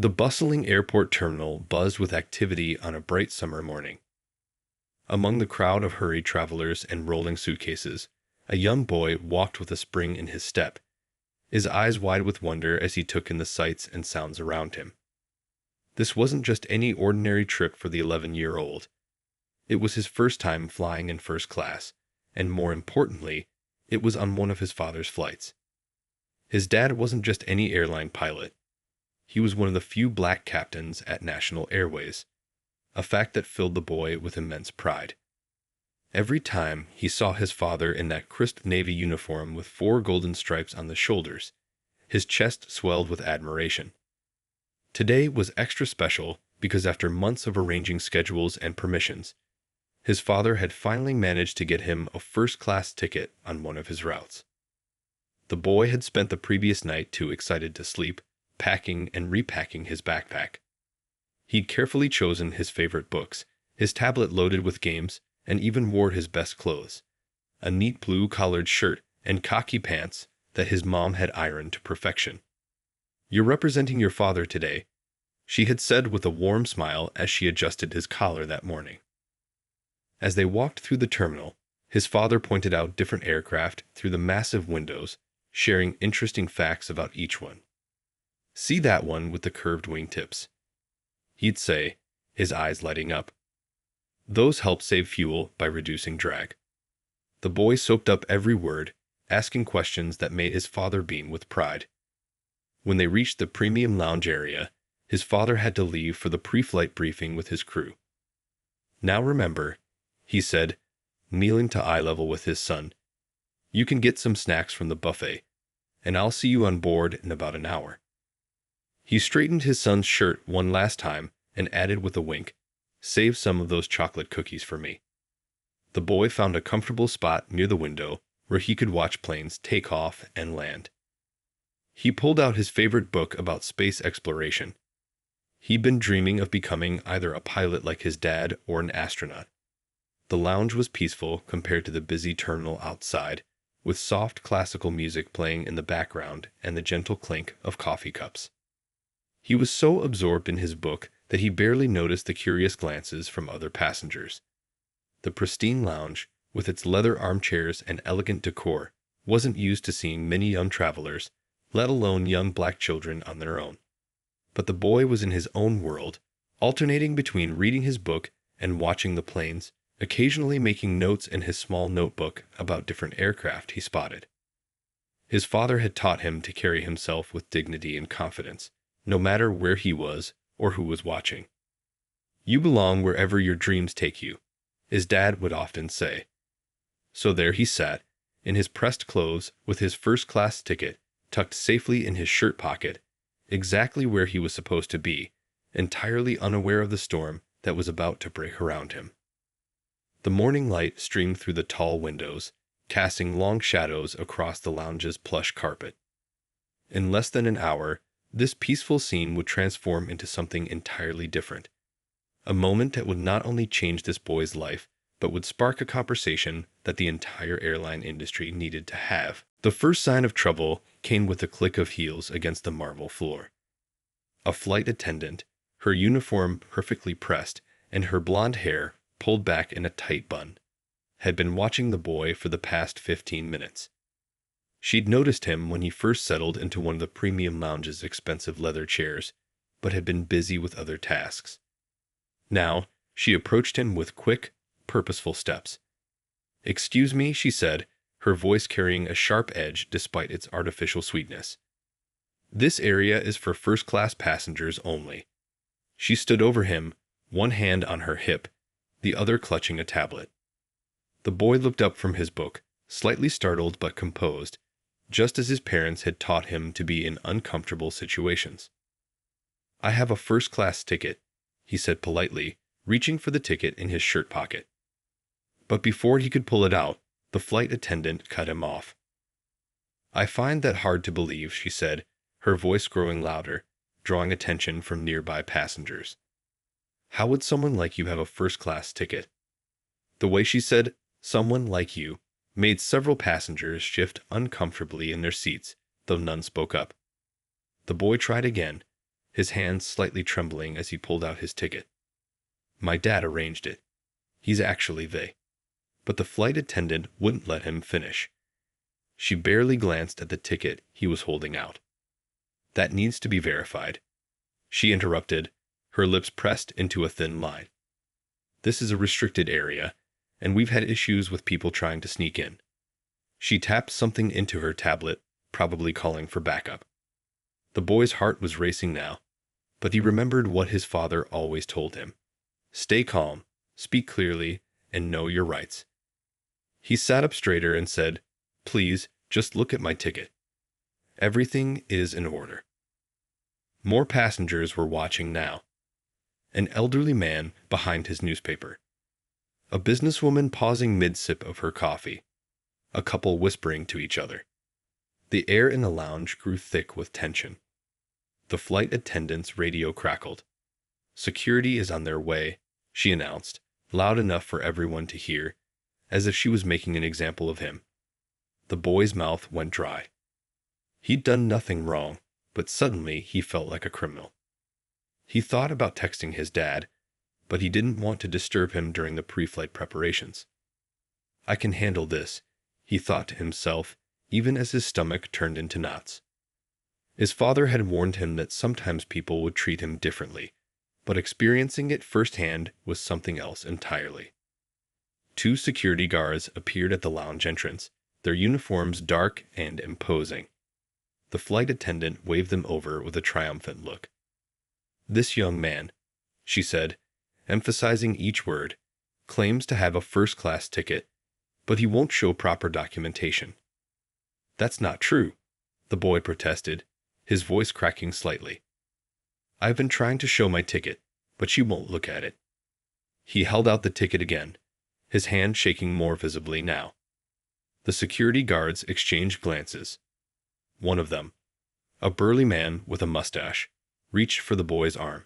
The bustling airport terminal buzzed with activity on a bright summer morning. Among the crowd of hurried travelers and rolling suitcases, a young boy walked with a spring in his step, his eyes wide with wonder as he took in the sights and sounds around him. This wasn't just any ordinary trip for the 11-year-old. It was his first time flying in first class, and more importantly, it was on one of his father's flights. His dad wasn't just any airline pilot. He was one of the few black captains at National Airways, a fact that filled the boy with immense pride. Every time he saw his father in that crisp navy uniform with 4 golden stripes on the shoulders, his chest swelled with admiration. Today was extra special because after months of arranging schedules and permissions, his father had finally managed to get him a first-class ticket on one of his routes. The boy had spent the previous night too excited to sleep, packing and repacking his backpack. He'd carefully chosen his favorite books, his tablet loaded with games, and even wore his best clothes, a neat blue collared shirt and khaki pants that his mom had ironed to perfection. "You're representing your father today," she had said with a warm smile as she adjusted his collar that morning. As they walked through the terminal, his father pointed out different aircraft through the massive windows, sharing interesting facts about each one. "See that one with the curved wingtips?" he'd say, his eyes lighting up. "Those help save fuel by reducing drag." The boy soaked up every word, asking questions that made his father beam with pride. When they reached the premium lounge area, his father had to leave for the pre-flight briefing with his crew. "Now remember," he said, kneeling to eye level with his son, "you can get some snacks from the buffet, and I'll see you on board in about an hour." He straightened his son's shirt one last time and added with a wink, "Save some of those chocolate cookies for me." The boy found a comfortable spot near the window where he could watch planes take off and land. He pulled out his favorite book about space exploration. He'd been dreaming of becoming either a pilot like his dad or an astronaut. The lounge was peaceful compared to the busy terminal outside, with soft classical music playing in the background and the gentle clink of coffee cups. He was so absorbed in his book that he barely noticed the curious glances from other passengers. The pristine lounge, with its leather armchairs and elegant decor, wasn't used to seeing many young travelers, let alone young black children on their own. But the boy was in his own world, alternating between reading his book and watching the planes, occasionally making notes in his small notebook about different aircraft he spotted. His father had taught him to carry himself with dignity and confidence, no matter where he was or who was watching. "You belong wherever your dreams take you," his dad would often say. So there he sat, in his pressed clothes with his first-class ticket tucked safely in his shirt pocket, exactly where he was supposed to be, entirely unaware of the storm that was about to break around him. The morning light streamed through the tall windows, casting long shadows across the lounge's plush carpet. In less than an hour, this peaceful scene would transform into something entirely different. A moment that would not only change this boy's life, but would spark a conversation that the entire airline industry needed to have. The first sign of trouble came with a click of heels against the marble floor. A flight attendant, her uniform perfectly pressed and her blonde hair pulled back in a tight bun, had been watching the boy for the past 15 minutes. She'd noticed him when he first settled into one of the premium lounge's expensive leather chairs, but had been busy with other tasks. Now, she approached him with quick, purposeful steps. "Excuse me," she said, her voice carrying a sharp edge despite its artificial sweetness. "This area is for first-class passengers only." She stood over him, one hand on her hip, the other clutching a tablet. The boy looked up from his book, slightly startled but composed, just as his parents had taught him to be in uncomfortable situations. "I have a first-class ticket," he said politely, reaching for the ticket in his shirt pocket. But before he could pull it out, the flight attendant cut him off. "I find that hard to believe," she said, her voice growing louder, drawing attention from nearby passengers. "How would someone like you have a first-class ticket?" The way she said, "someone like you," made several passengers shift uncomfortably in their seats, though none spoke up. The boy tried again, his hands slightly trembling as he pulled out his ticket. My dad arranged it. He's actually they. But the flight attendant wouldn't let him finish. She barely glanced at the ticket he was holding out. That needs to be verified. She interrupted, her lips pressed into a thin line. This is a restricted area, and we've had issues with people trying to sneak in. She tapped something into her tablet, probably calling for backup. The boy's heart was racing now, but he remembered what his father always told him. Stay calm, speak clearly, and know your rights. He sat up straighter and said, Please, just look at my ticket. Everything is in order. More passengers were watching now. An elderly man behind his newspaper. A businesswoman pausing mid-sip of her coffee. A couple whispering to each other. The air in the lounge grew thick with tension. The flight attendant's radio crackled. Security is on their way, she announced, loud enough for everyone to hear, as if she was making an example of him. The boy's mouth went dry. He'd done nothing wrong, but suddenly he felt like a criminal. He thought about texting his dad, but he didn't want to disturb him during the pre-flight preparations. I can handle this, he thought to himself, even as his stomach turned into knots. His father had warned him that sometimes people would treat him differently, but experiencing it firsthand was something else entirely. 2 security guards appeared at the lounge entrance, their uniforms dark and imposing. The flight attendant waved them over with a triumphant look. This young man, she said, emphasizing each word, claims to have a first-class ticket, but he won't show proper documentation. That's not true, the boy protested, his voice cracking slightly. I've been trying to show my ticket, but she won't look at it. He held out the ticket again, his hand shaking more visibly now. The security guards exchanged glances. One of them, a burly man with a mustache, reached for the boy's arm.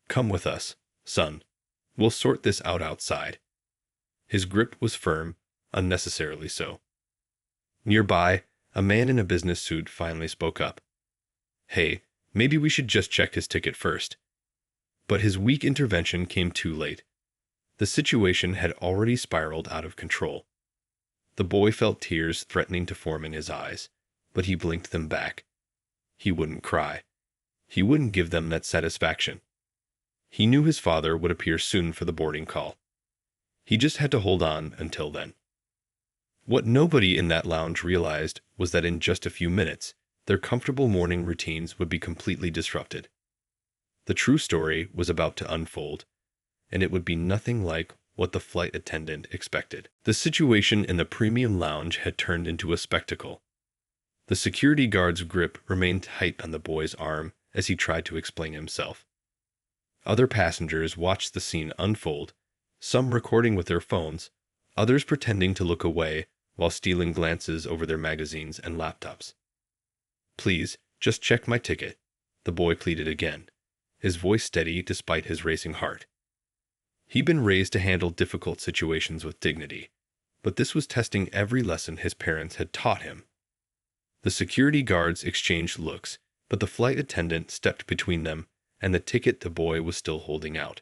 Come with us, son. We'll sort this out outside. His grip was firm, unnecessarily so. Nearby, a man in a business suit finally spoke up. Hey, maybe we should just check his ticket first. But his weak intervention came too late. The situation had already spiraled out of control. The boy felt tears threatening to form in his eyes, but he blinked them back. He wouldn't cry. He wouldn't give them that satisfaction. He knew his father would appear soon for the boarding call. He just had to hold on until then. What nobody in that lounge realized was that in just a few minutes, their comfortable morning routines would be completely disrupted. The true story was about to unfold, and it would be nothing like what the flight attendant expected. The situation in the premium lounge had turned into a spectacle. The security guard's grip remained tight on the boy's arm as he tried to explain himself. Other passengers watched the scene unfold, some recording with their phones, others pretending to look away while stealing glances over their magazines and laptops. Please, just check my ticket, the boy pleaded again, his voice steady despite his racing heart. He'd been raised to handle difficult situations with dignity, but this was testing every lesson his parents had taught him. The security guards exchanged looks, but the flight attendant stepped between them and the ticket the boy was still holding out.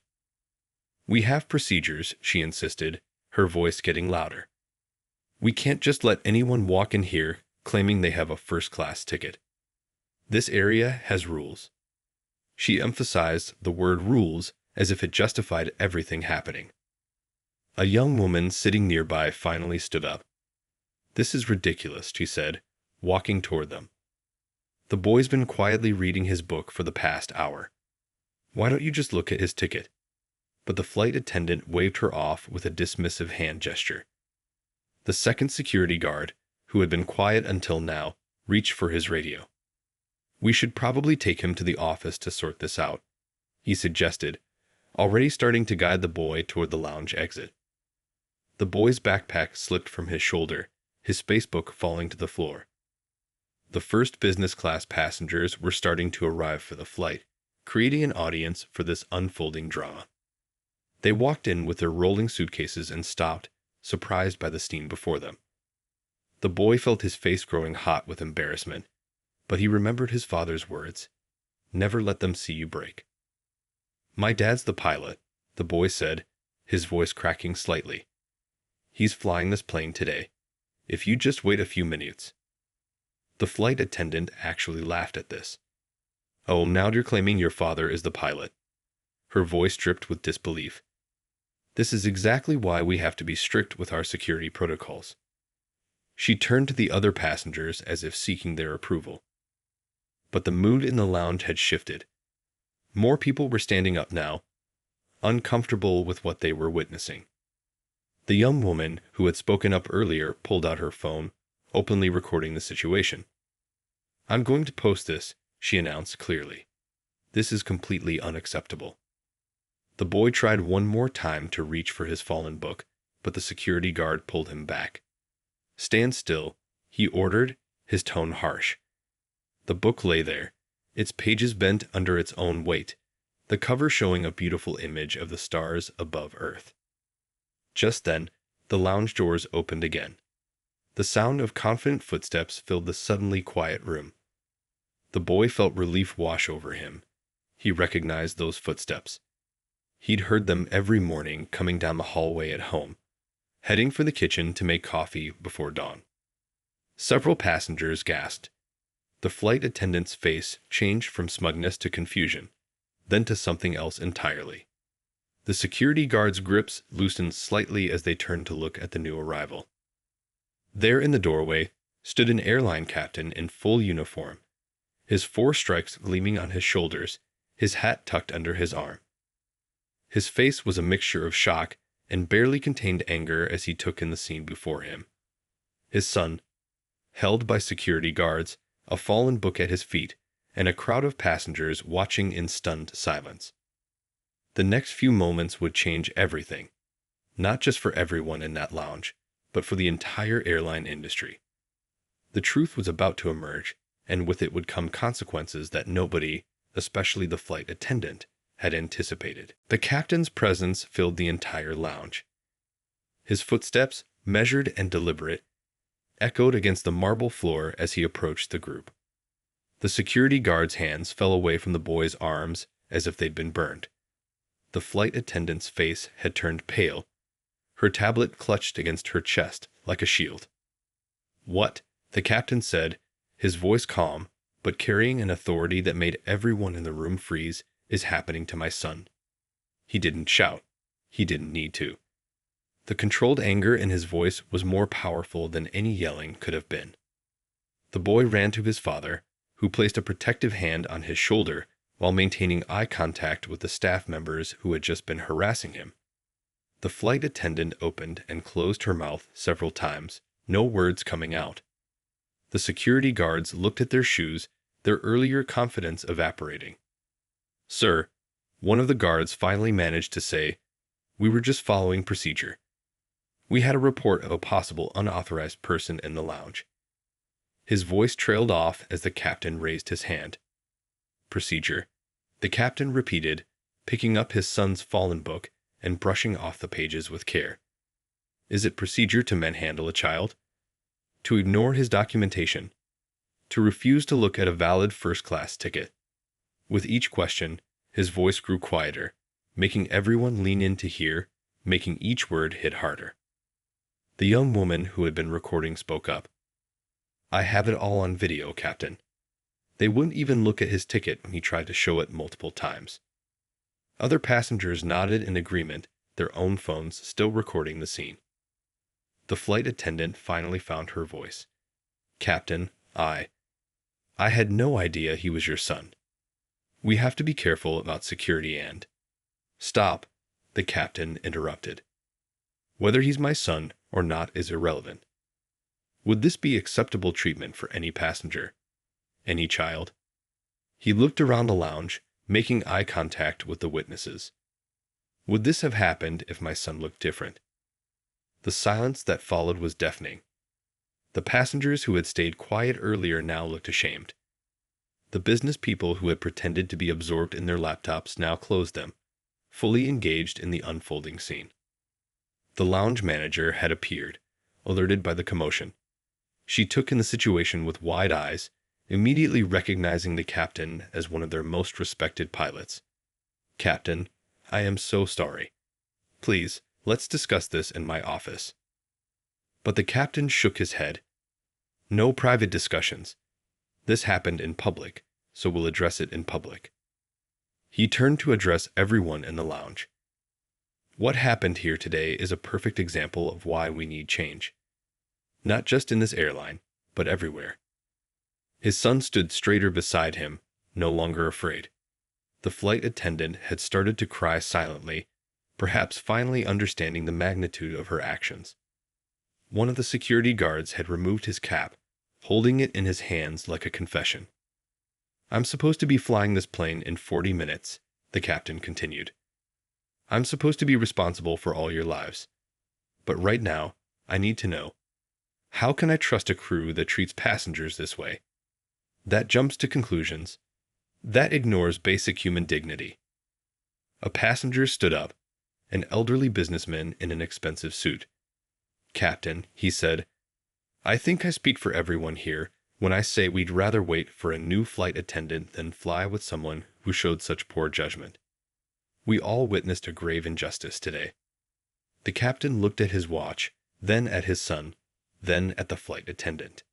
We have procedures, she insisted, her voice getting louder. We can't just let anyone walk in here claiming they have a first-class ticket. This area has rules. She emphasized the word rules as if it justified everything happening. A young woman sitting nearby finally stood up. This is ridiculous, she said, walking toward them. The boy's been quietly reading his book for the past hour. Why don't you just look at his ticket? But the flight attendant waved her off with a dismissive hand gesture. The second security guard, who had been quiet until now, reached for his radio. We should probably take him to the office to sort this out, he suggested, already starting to guide the boy toward the lounge exit. The boy's backpack slipped from his shoulder, his spacebook falling to the floor. The first business class passengers were starting to arrive for the flight, creating an audience for this unfolding drama. They walked in with their rolling suitcases and stopped, surprised by the scene before them. The boy felt his face growing hot with embarrassment, but he remembered his father's words. Never let them see you break. My dad's the pilot, the boy said, his voice cracking slightly. He's flying this plane today. If you just wait a few minutes. The flight attendant actually laughed at this. Oh, now you're claiming your father is the pilot. Her voice dripped with disbelief. This is exactly why we have to be strict with our security protocols. She turned to the other passengers as if seeking their approval. But the mood in the lounge had shifted. More people were standing up now, uncomfortable with what they were witnessing. The young woman who had spoken up earlier pulled out her phone, openly recording the situation. I'm going to post this, she announced clearly. This is completely unacceptable. The boy tried one more time to reach for his fallen book, but the security guard pulled him back. Stand still, he ordered, his tone harsh. The book lay there, its pages bent under its own weight, the cover showing a beautiful image of the stars above Earth. Just then, the lounge doors opened again. The sound of confident footsteps filled the suddenly quiet room. The boy felt relief wash over him. He recognized those footsteps. He'd heard them every morning coming down the hallway at home, heading for the kitchen to make coffee before dawn. Several passengers gasped. The flight attendant's face changed from smugness to confusion, then to something else entirely. The security guards' grips loosened slightly as they turned to look at the new arrival. There in the doorway stood an airline captain in full uniform, his 4 stripes gleaming on his shoulders, his hat tucked under his arm. His face was a mixture of shock and barely contained anger as he took in the scene before him. His son, held by security guards, a fallen book at his feet, and a crowd of passengers watching in stunned silence. The next few moments would change everything, not just for everyone in that lounge, but for the entire airline industry. The truth was about to emerge, and with it would come consequences that nobody, especially the flight attendant, had anticipated. The captain's presence filled the entire lounge. His footsteps, measured and deliberate, echoed against the marble floor as he approached the group. The security guard's hands fell away from the boy's arms as if they'd been burned. The flight attendant's face had turned pale, her tablet clutched against her chest like a shield. What? The captain said, his voice calm, but carrying an authority that made everyone in the room freeze, is happening to my son. He didn't shout. He didn't need to. The controlled anger in his voice was more powerful than any yelling could have been. The boy ran to his father, who placed a protective hand on his shoulder while maintaining eye contact with the staff members who had just been harassing him. The flight attendant opened and closed her mouth several times, no words coming out. The security guards looked at their shoes, their earlier confidence evaporating. Sir, one of the guards finally managed to say, we were just following procedure. We had a report of a possible unauthorized person in the lounge. His voice trailed off as the captain raised his hand. Procedure, the captain repeated, picking up his son's fallen book and brushing off the pages with care. Is it procedure to manhandle a child? To ignore his documentation? To refuse to look at a valid first-class ticket? With each question, his voice grew quieter, making everyone lean in to hear, making each word hit harder. The young woman who had been recording spoke up. I have it all on video, Captain. They wouldn't even look at his ticket when he tried to show it multiple times. Other passengers nodded in agreement, their own phones still recording the scene. The flight attendant finally found her voice. Captain, I had no idea he was your son. We have to be careful about security and... Stop, the captain interrupted. Whether he's my son or not is irrelevant. Would this be acceptable treatment for any passenger? Any child? He looked around the lounge, making eye contact with the witnesses. Would this have happened if my son looked different? The silence that followed was deafening. The passengers who had stayed quiet earlier now looked ashamed. The business people who had pretended to be absorbed in their laptops now closed them, fully engaged in the unfolding scene. The lounge manager had appeared, alerted by the commotion. She took in the situation with wide eyes, immediately recognizing the captain as one of their most respected pilots. "Captain, I am so sorry. Please, let's discuss this in my office." But the captain shook his head. "No private discussions. This happened in public, so we'll address it in public." He turned to address everyone in the lounge. "What happened here today is a perfect example of why we need change. Not just in this airline, but everywhere." His son stood straighter beside him, no longer afraid. The flight attendant had started to cry silently, perhaps finally understanding the magnitude of her actions. One of the security guards had removed his cap, holding it in his hands like a confession. "I'm supposed to be flying this plane in 40 minutes, the captain continued. "I'm supposed to be responsible for all your lives. But right now, I need to know, how can I trust a crew that treats passengers this way? That jumps to conclusions. That ignores basic human dignity." A passenger stood up, an elderly businessman in an expensive suit. "Captain," he said, "I think I speak for everyone here when I say we'd rather wait for a new flight attendant than fly with someone who showed such poor judgment. We all witnessed a grave injustice today." The captain looked at his watch, then at his son, then at the flight attendant.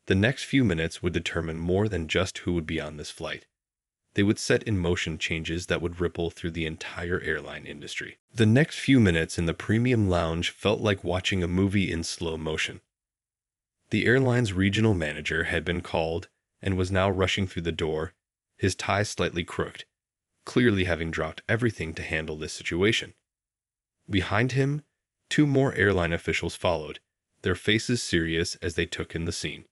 The next few minutes would determine more than just who would be on this flight. They would set in motion changes that would ripple through the entire airline industry. The next few minutes in the premium lounge felt like watching a movie in slow motion. The airline's regional manager had been called and was now rushing through the door, his tie slightly crooked, clearly having dropped everything to handle this situation. Behind him, 2 more airline officials followed, their faces serious as they took in the scene.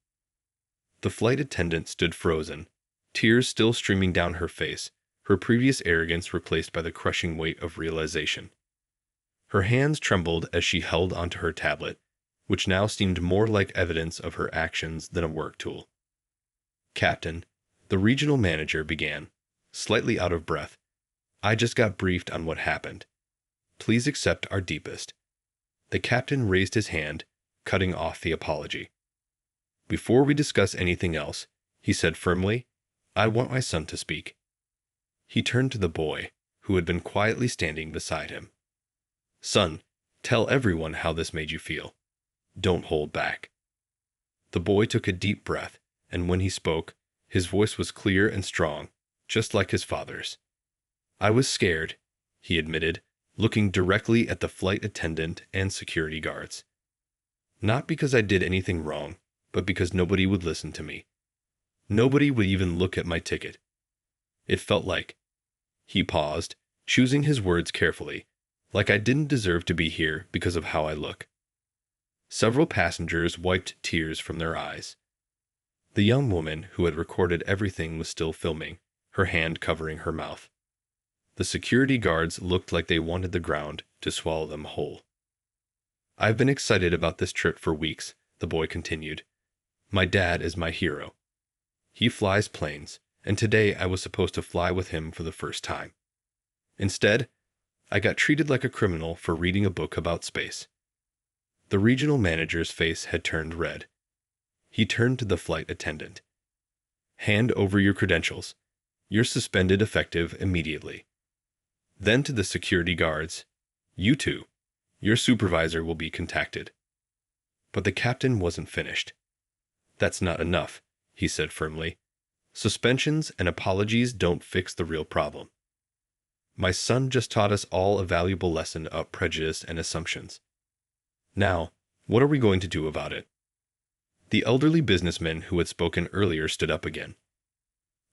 The flight attendant stood frozen, tears still streaming down her face, her previous arrogance replaced by the crushing weight of realization. Her hands trembled as she held onto her tablet, which now seemed more like evidence of her actions than a work tool. "Captain," the regional manager began, slightly out of breath, "I just got briefed on what happened. Please accept our deepest." The captain raised his hand, cutting off the apology. "Before we discuss anything else," he said firmly, "I want my son to speak." He turned to the boy, who had been quietly standing beside him. "Son, tell everyone how this made you feel. Don't hold back." The boy took a deep breath, and when he spoke, his voice was clear and strong, just like his father's. "I was scared," he admitted, looking directly at the flight attendant and security guards. "Not because I did anything wrong, but because nobody would listen to me. Nobody would even look at my ticket. It felt like—" He paused, choosing his words carefully, "like I didn't deserve to be here because of how I look." Several passengers wiped tears from their eyes. The young woman who had recorded everything was still filming, her hand covering her mouth. The security guards looked like they wanted the ground to swallow them whole. "I've been excited about this trip for weeks," the boy continued. "My dad is my hero. He flies planes, and today I was supposed to fly with him for the first time. Instead, I got treated like a criminal for reading a book about space." The regional manager's face had turned red. He turned to the flight attendant. "Hand over your credentials. You're suspended effective immediately." Then to the security guards, "You two, your supervisor will be contacted." But the captain wasn't finished. "That's not enough," he said firmly. "Suspensions and apologies don't fix the real problem. My son just taught us all a valuable lesson about prejudice and assumptions. Now, what are we going to do about it?" The elderly businessman who had spoken earlier stood up again.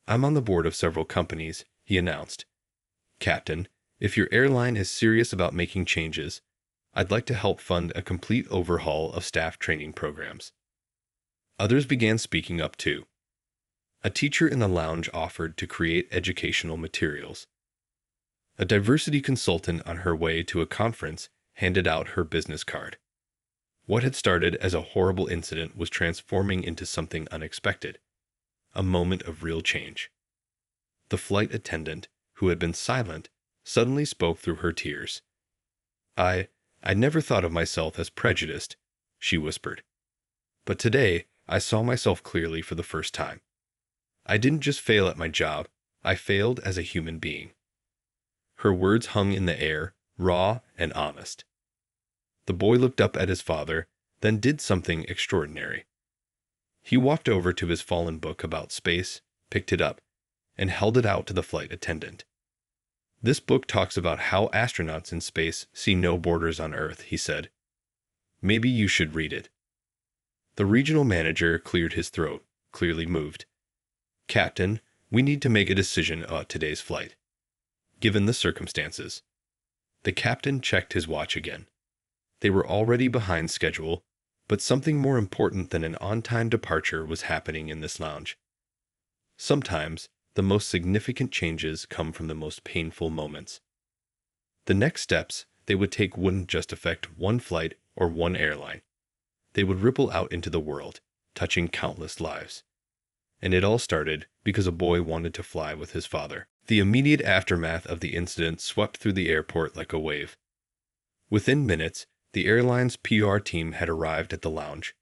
"I'm on the board of several companies," he announced. "Captain, if your airline is serious about making changes, I'd like to help fund a complete overhaul of staff training programs." Others began speaking up too. A teacher in the lounge offered to create educational materials. A diversity consultant on her way to a conference handed out her business card. What had started as a horrible incident was transforming into something unexpected, a moment of real change. The flight attendant, who had been silent, suddenly spoke through her tears. I never thought of myself as prejudiced," she whispered. "But today, I saw myself clearly for the first time. I didn't just fail at my job, I failed as a human being. Her words hung in the air, raw and honest. The boy looked up at his father, then did something extraordinary. He walked over to his fallen book about space, picked it up, and held it out to the flight attendant. This book talks about how astronauts in space see no borders on Earth, he said. Maybe you should read it. The regional manager cleared his throat, clearly moved. Captain, we need to make a decision about today's flight. Given the circumstances. The captain checked his watch again. They were already behind schedule, but something more important than an on-time departure was happening in this lounge. Sometimes, the most significant changes come from the most painful moments. The next steps they would take wouldn't just affect one flight or one airline. They would ripple out into the world, touching countless lives. And it all started because a boy wanted to fly with his father. The immediate aftermath of the incident swept through the airport like a wave. Within minutes, the airline's PR team had arrived at the lounge,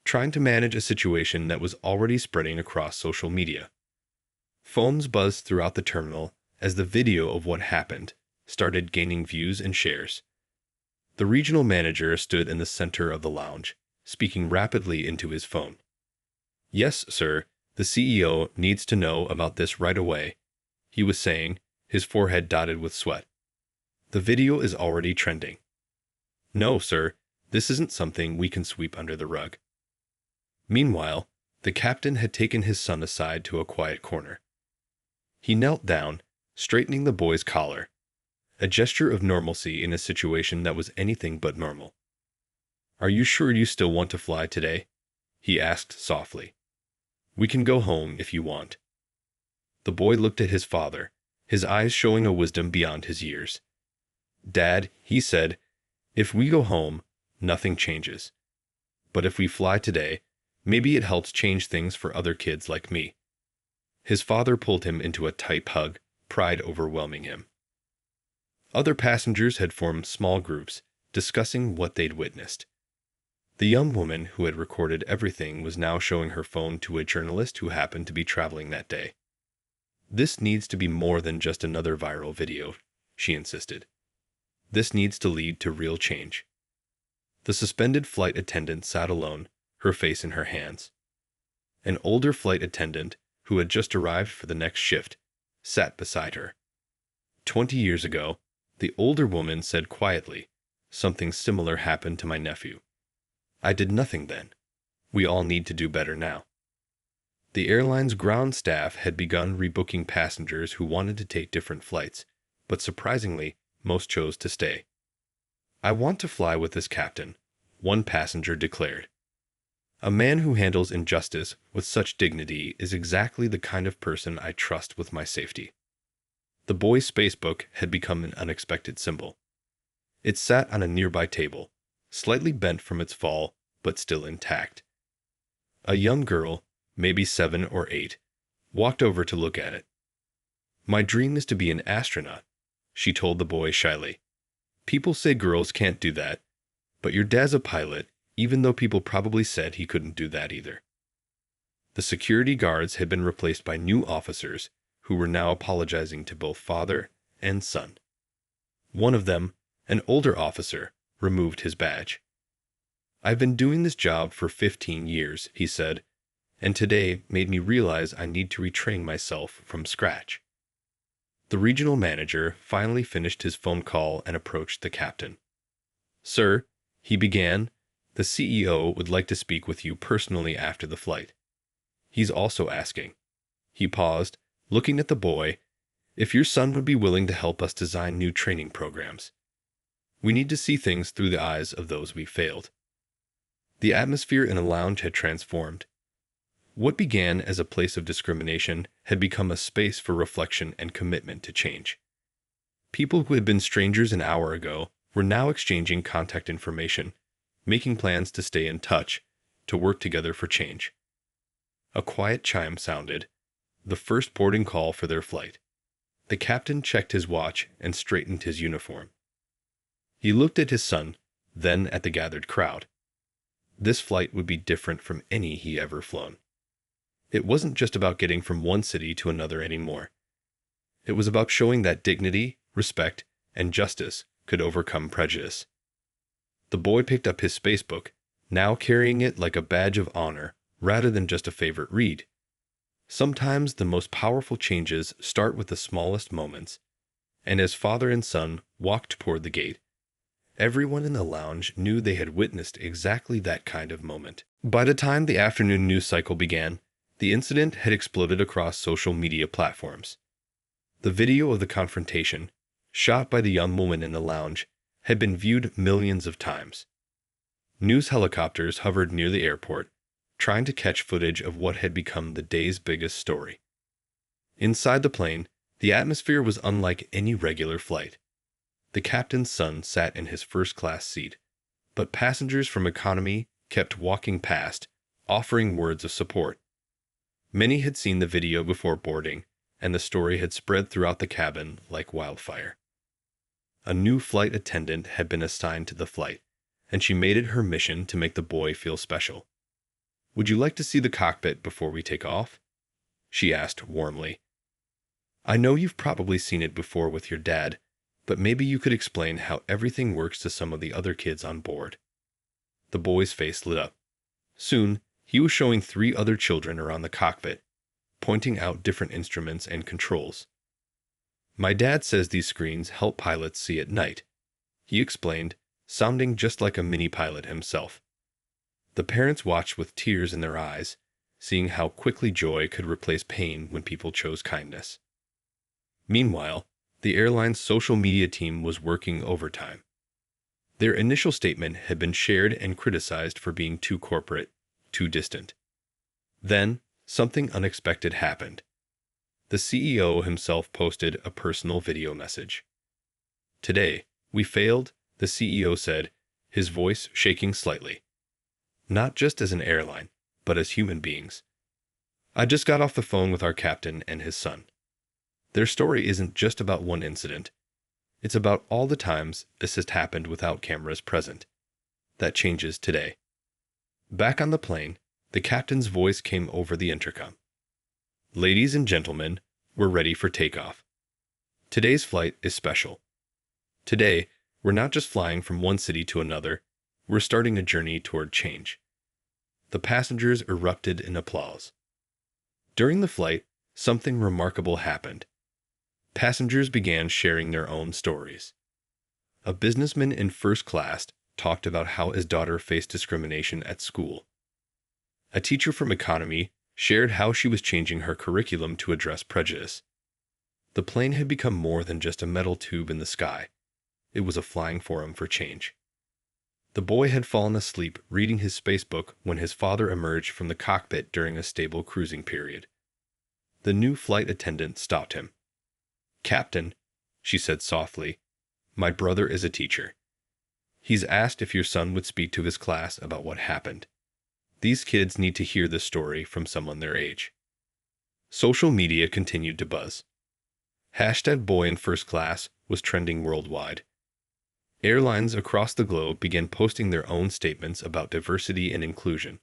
trying to manage a situation that was already spreading across social media. Phones buzzed throughout the terminal as the video of what happened started gaining views and shares. The regional manager stood in the center of the lounge, speaking rapidly into his phone. "Yes, sir, the CEO needs to know about this right away," he was saying, his forehead dotted with sweat. "The video is already trending." "No, sir, this isn't something we can sweep under the rug." Meanwhile, the captain had taken his son aside to a quiet corner. He knelt down, straightening the boy's collar, a gesture of normalcy in a situation that was anything but normal. "Are you sure you still want to fly today?" he asked softly. "We can go home if you want." The boy looked at his father, his eyes showing a wisdom beyond his years. "Dad," he said, "if we go home, nothing changes. But if we fly today, maybe it helps change things for other kids like me." His father pulled him into a tight hug, pride overwhelming him. Other passengers had formed small groups, discussing what they'd witnessed. The young woman who had recorded everything was now showing her phone to a journalist who happened to be traveling that day. "This needs to be more than just another viral video," she insisted. "This needs to lead to real change." The suspended flight attendant sat alone, her face in her hands. An older flight attendant, who had just arrived for the next shift, sat beside her. 20 years ago, the older woman said quietly, "Something similar happened to my nephew. I did nothing then. We all need to do better now." The airline's ground staff had begun rebooking passengers who wanted to take different flights, but surprisingly, most chose to stay. "I want to fly with this captain," one passenger declared. "A man who handles injustice with such dignity is exactly the kind of person I trust with my safety." The boy's spacebook had become an unexpected symbol. It sat on a nearby table, slightly bent from its fall, but still intact. A young girl, maybe 7 or 8, walked over to look at it. "My dream is to be an astronaut," she told the boy shyly. "People say girls can't do that, but your dad's a pilot, even though people probably said he couldn't do that either." The security guards had been replaced by new officers who were now apologizing to both father and son. One of them, an older officer, removed his badge. "I've been doing this job for 15 years, he said, "and today made me realize I need to retrain myself from scratch." The regional manager finally finished his phone call and approached the captain. "Sir," he began, "the CEO would like to speak with you personally after the flight. He's also asking," he paused, looking at the boy, "if your son would be willing to help us design new training programs. We need to see things through the eyes of those we failed." The atmosphere in the lounge had transformed. What began as a place of discrimination had become a space for reflection and commitment to change. People who had been strangers an hour ago were now exchanging contact information, making plans to stay in touch, to work together for change. A quiet chime sounded, the first boarding call for their flight. The captain checked his watch and straightened his uniform. He looked at his son, then at the gathered crowd. this flight would be different from any he ever flown. It wasn't just about getting from one city to another anymore. It was about showing that dignity, respect, and justice could overcome prejudice. The boy picked up his spacebook, now carrying it like a badge of honor rather than just a favorite read. Sometimes the most powerful changes start with the smallest moments, and as father and son walked toward the gate, everyone in the lounge knew they had witnessed exactly that kind of moment. By the time the afternoon news cycle began, the incident had exploded across social media platforms. The video of the confrontation, shot by the young woman in the lounge, had been viewed millions of times. News helicopters hovered near the airport, trying to catch footage of what had become the day's biggest story. Inside the plane, the atmosphere was unlike any regular flight. The captain's son sat in his first-class seat, but passengers from economy kept walking past, offering words of support. Many had seen the video before boarding, and the story had spread throughout the cabin like wildfire. A new flight attendant had been assigned to the flight, and she made it her mission to make the boy feel special. "Would you like to see the cockpit before we take off?" she asked warmly. "I know you've probably seen it before with your dad, but maybe you could explain how everything works to some of the other kids on board." The boy's face lit up. Soon, he was showing 3 other children around the cockpit, pointing out different instruments and controls. "My dad says these screens help pilots see at night," he explained, sounding just like a mini-pilot himself. The parents watched with tears in their eyes, seeing how quickly joy could replace pain when people chose kindness. Meanwhile, the airline's social media team was working overtime. Their initial statement had been shared and criticized for being too corporate, too distant. Then, something unexpected happened. The CEO himself posted a personal video message. "Today, we failed," the CEO said, his voice shaking slightly. "Not just as an airline, but as human beings. I just got off the phone with our captain and his son. Their story isn't just about one incident. It's about all the times this has happened without cameras present. That changes today." Back on the plane, the captain's voice came over the intercom. "Ladies and gentlemen, we're ready for takeoff. Today's flight is special. Today, we're not just flying from one city to another, we're starting a journey toward change." The passengers erupted in applause. During the flight, something remarkable happened. Passengers began sharing their own stories. A businessman in first class talked about how his daughter faced discrimination at school. A teacher from economy shared how she was changing her curriculum to address prejudice. The plane had become more than just a metal tube in the sky. It was a flying forum for change. The boy had fallen asleep reading his spacebook when his father emerged from the cockpit during a stable cruising period. The new flight attendant stopped him. "Captain," she said softly, "my brother is a teacher. He's asked if your son would speak to his class about what happened. These kids need to hear this story from someone their age." Social media continued to buzz. #BoyInFirstClass was trending worldwide. Airlines across the globe began posting their own statements about diversity and inclusion.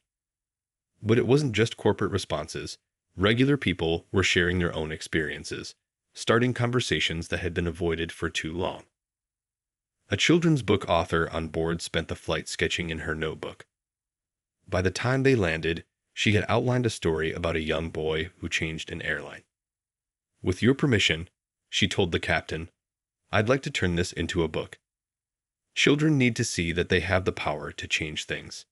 But it wasn't just corporate responses. Regular people were sharing their own experiences, starting conversations that had been avoided for too long. A children's book author on board spent the flight sketching in her notebook. By the time they landed, she had outlined a story about a young boy who changed an airline. "With your permission," she told the captain, "I'd like to turn this into a book. Children need to see that they have the power to change things."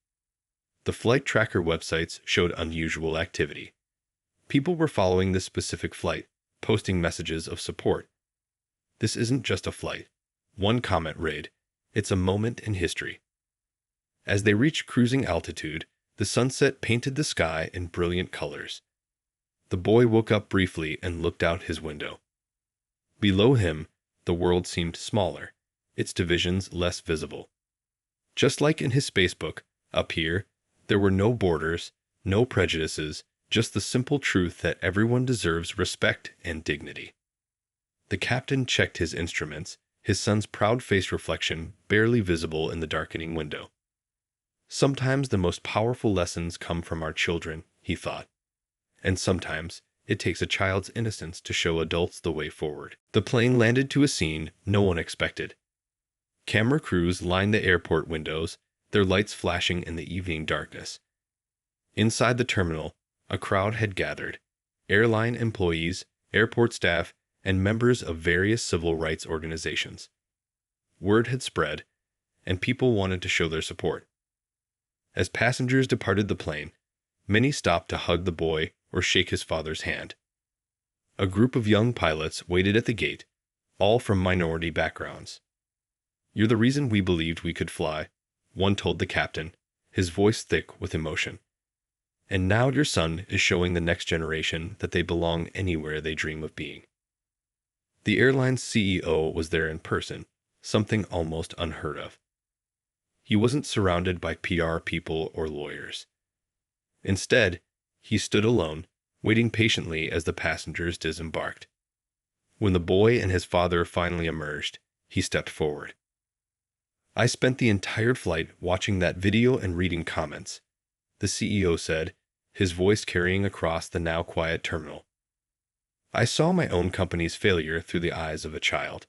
The flight tracker websites showed unusual activity. People were following this specific flight, posting messages of support. "This isn't just a flight," one comment read, "it's a moment in history." As they reached cruising altitude, the sunset painted the sky in brilliant colors. The boy woke up briefly and looked out his window. Below him, the world seemed smaller, its divisions less visible. Just like in his spacebook, up here, there were no borders, no prejudices, just the simple truth that everyone deserves respect and dignity. The captain checked his instruments, his son's proud face reflection barely visible in the darkening window. Sometimes the most powerful lessons come from our children, he thought. And sometimes it takes a child's innocence to show adults the way forward. The plane landed to a scene no one expected. Camera crews lined the airport windows, their lights flashing in the evening darkness. Inside the terminal, a crowd had gathered. Airline employees, airport staff, and members of various civil rights organizations. Word had spread, and people wanted to show their support. As passengers departed the plane, many stopped to hug the boy or shake his father's hand. A group of young pilots waited at the gate, all from minority backgrounds. "You're the reason we believed we could fly," one told the captain, his voice thick with emotion. "And now your son is showing the next generation that they belong anywhere they dream of being." The airline's CEO was there in person, something almost unheard of. He wasn't surrounded by PR people or lawyers. Instead, he stood alone, waiting patiently as the passengers disembarked. When the boy and his father finally emerged, he stepped forward. "I spent the entire flight watching that video and reading comments," the CEO said, his voice carrying across the now quiet terminal. "I saw my own company's failure through the eyes of a child.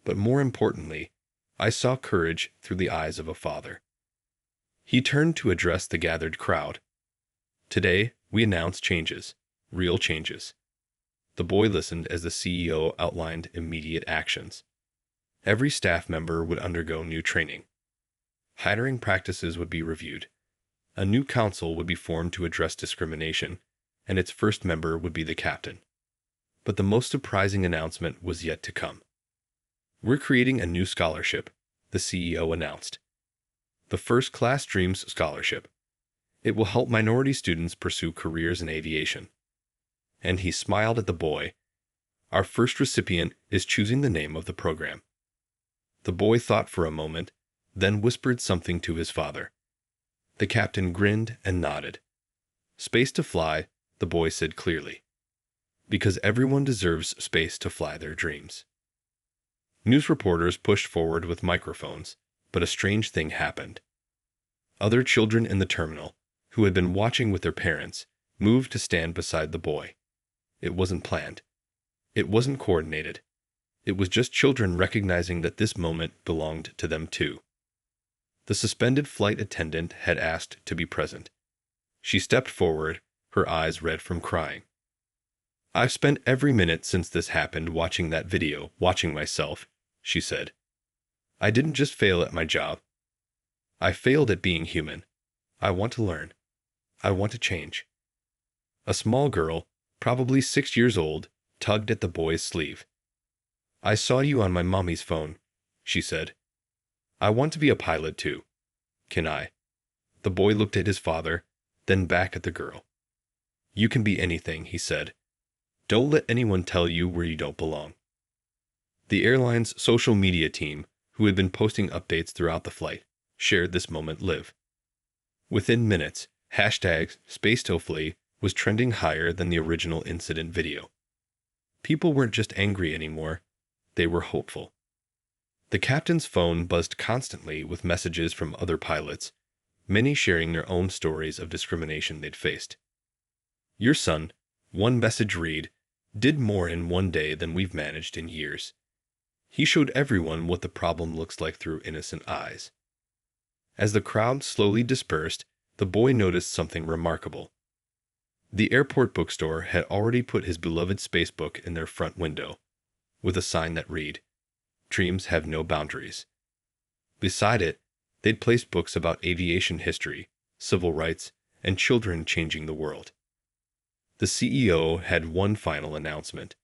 But more importantly, I saw courage through the eyes of a father." He turned to address the gathered crowd. "Today, we announce changes, real changes." The boy listened as the CEO outlined immediate actions. Every staff member would undergo new training. Hiring practices would be reviewed. A new council would be formed to address discrimination, and its first member would be the captain. But the most surprising announcement was yet to come. "We're creating a new scholarship," the CEO announced. "The First Class Dreams Scholarship. It will help minority students pursue careers in aviation." And he smiled at the boy. "Our first recipient is choosing the name of the program." The boy thought for a moment, then whispered something to his father. The captain grinned and nodded. "Space to fly," the boy said clearly. "Because everyone deserves space to fly their dreams." News reporters pushed forward with microphones, but a strange thing happened. Other children in the terminal, who had been watching with their parents, moved to stand beside the boy. It wasn't planned. It wasn't coordinated. It was just children recognizing that this moment belonged to them too. The suspended flight attendant had asked to be present. She stepped forward, her eyes red from crying. "I've spent every minute since this happened watching that video, watching myself," she said. "I didn't just fail at my job. I failed at being human. I want to learn. I want to change." A small girl, probably 6 years old, tugged at the boy's sleeve. "I saw you on my mommy's phone," she said. "I want to be a pilot too. Can I?" The boy looked at his father, then back at the girl. "You can be anything," he said. "Don't let anyone tell you where you don't belong." The airline's social media team, who had been posting updates throughout the flight, shared this moment live. Within minutes, #SpaceToFly was trending higher than the original incident video. People weren't just angry anymore, they were hopeful. The captain's phone buzzed constantly with messages from other pilots, many sharing their own stories of discrimination they'd faced. "Your son," one message read, "did more in one day than we've managed in years. He showed everyone what the problem looks like through innocent eyes." As the crowd slowly dispersed, the boy noticed something remarkable. The airport bookstore had already put his beloved space book in their front window, with a sign that read, "Dreams have no boundaries." Beside it, they'd placed books about aviation history, civil rights, and children changing the world. The CEO had one final announcement.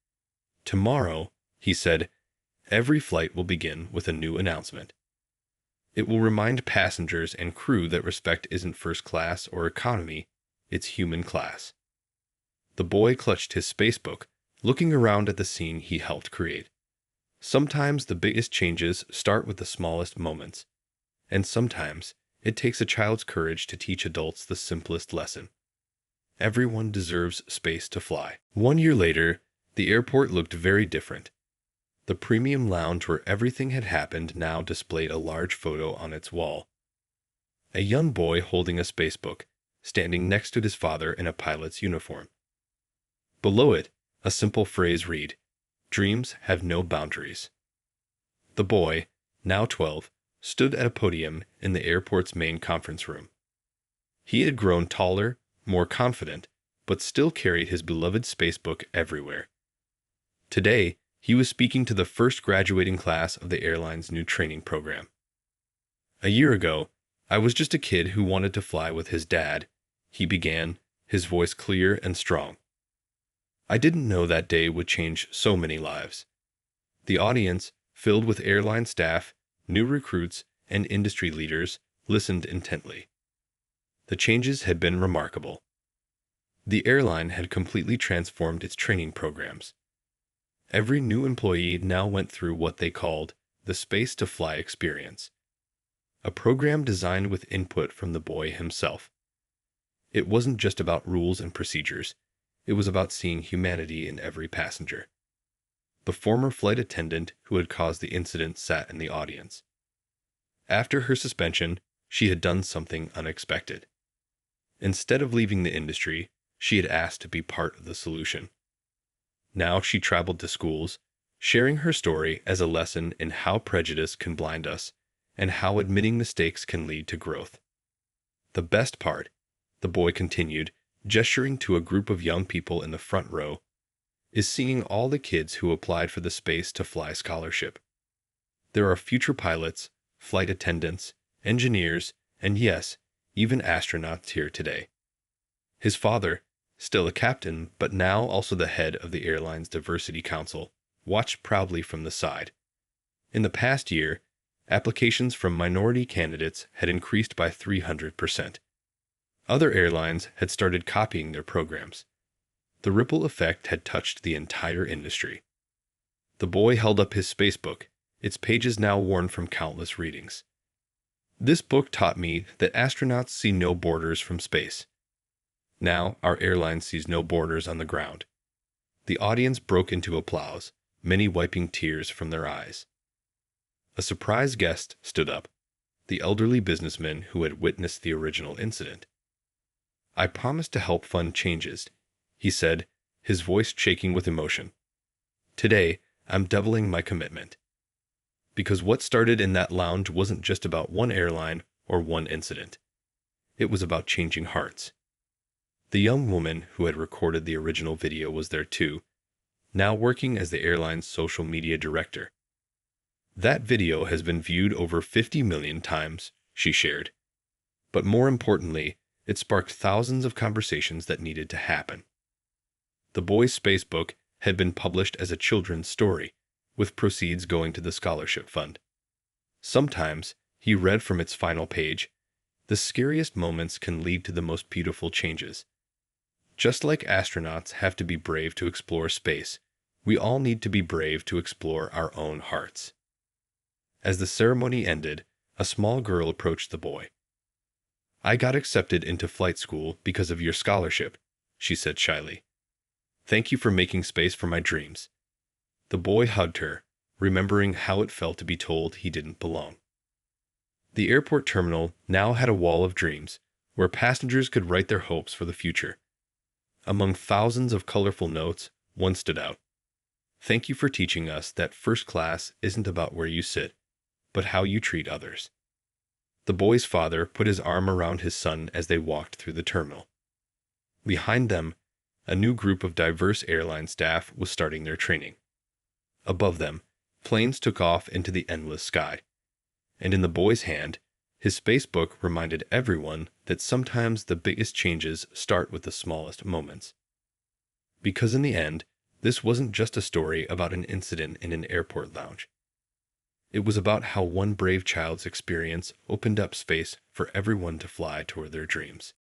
"Tomorrow," he said, "every flight will begin with a new announcement. It will remind passengers and crew that respect isn't first class or economy, it's human class." The boy clutched his spacebook, looking around at the scene he helped create. Sometimes the biggest changes start with the smallest moments, and sometimes it takes a child's courage to teach adults the simplest lesson. Everyone deserves space to fly. 1 year later, the airport looked very different. The premium lounge where everything had happened now displayed a large photo on its wall. A young boy holding a spacebook, standing next to his father in a pilot's uniform. Below it, a simple phrase read, "Dreams have no boundaries." The boy, now 12, stood at a podium in the airport's main conference room. He had grown taller, more confident, but still carried his beloved spacebook everywhere. Today, he was speaking to the first graduating class of the airline's new training program. "A year ago, I was just a kid who wanted to fly with his dad," he began, his voice clear and strong. "I didn't know that day would change so many lives." The audience, filled with airline staff, new recruits, and industry leaders, listened intently. The changes had been remarkable. The airline had completely transformed its training programs. Every new employee now went through what they called the Space to Fly experience, a program designed with input from the boy himself. It wasn't just about rules and procedures. It was about seeing humanity in every passenger. The former flight attendant who had caused the incident sat in the audience. After her suspension, she had done something unexpected. Instead of leaving the industry, she had asked to be part of the solution. Now she traveled to schools, sharing her story as a lesson in how prejudice can blind us and how admitting mistakes can lead to growth. "The best part," the boy continued, gesturing to a group of young people in the front row, "is seeing all the kids who applied for the Space to Fly scholarship. There are future pilots, flight attendants, engineers, and yes, even astronauts here today." His father, still a captain but now also the head of the airline's Diversity Council, watched proudly from the side. In the past year, applications from minority candidates had increased by 300%. Other airlines had started copying their programs. The ripple effect had touched the entire industry. The boy held up his spacebook, its pages now worn from countless readings. "This book taught me that astronauts see no borders from space. Now our airline sees no borders on the ground." The audience broke into applause, many wiping tears from their eyes. A surprise guest stood up, the elderly businessman who had witnessed the original incident. "I promised to help fund changes," he said, his voice shaking with emotion. "Today, I'm doubling my commitment." Because what started in that lounge wasn't just about one airline or one incident. It was about changing hearts. The young woman who had recorded the original video was there too, now working as the airline's social media director. "That video has been viewed over 50 million times," she shared. "But more importantly, it sparked thousands of conversations that needed to happen." The boy's spacebook had been published as a children's story, with proceeds going to the scholarship fund. Sometimes, he read from its final page, "The scariest moments can lead to the most beautiful changes." Just like astronauts have to be brave to explore space, we all need to be brave to explore our own hearts. As the ceremony ended, a small girl approached the boy. "I got accepted into flight school because of your scholarship," she said shyly. "Thank you for making space for my dreams." The boy hugged her, remembering how it felt to be told he didn't belong. The airport terminal now had a wall of dreams, where passengers could write their hopes for the future. Among thousands of colorful notes, one stood out. "Thank you for teaching us that first class isn't about where you sit, but how you treat others." The boy's father put his arm around his son as they walked through the terminal. Behind them, a new group of diverse airline staff was starting their training. Above them, planes took off into the endless sky. And in the boy's hand, his spacebook reminded everyone that sometimes the biggest changes start with the smallest moments. Because in the end, this wasn't just a story about an incident in an airport lounge. It was about how one brave child's experience opened up space for everyone to fly toward their dreams.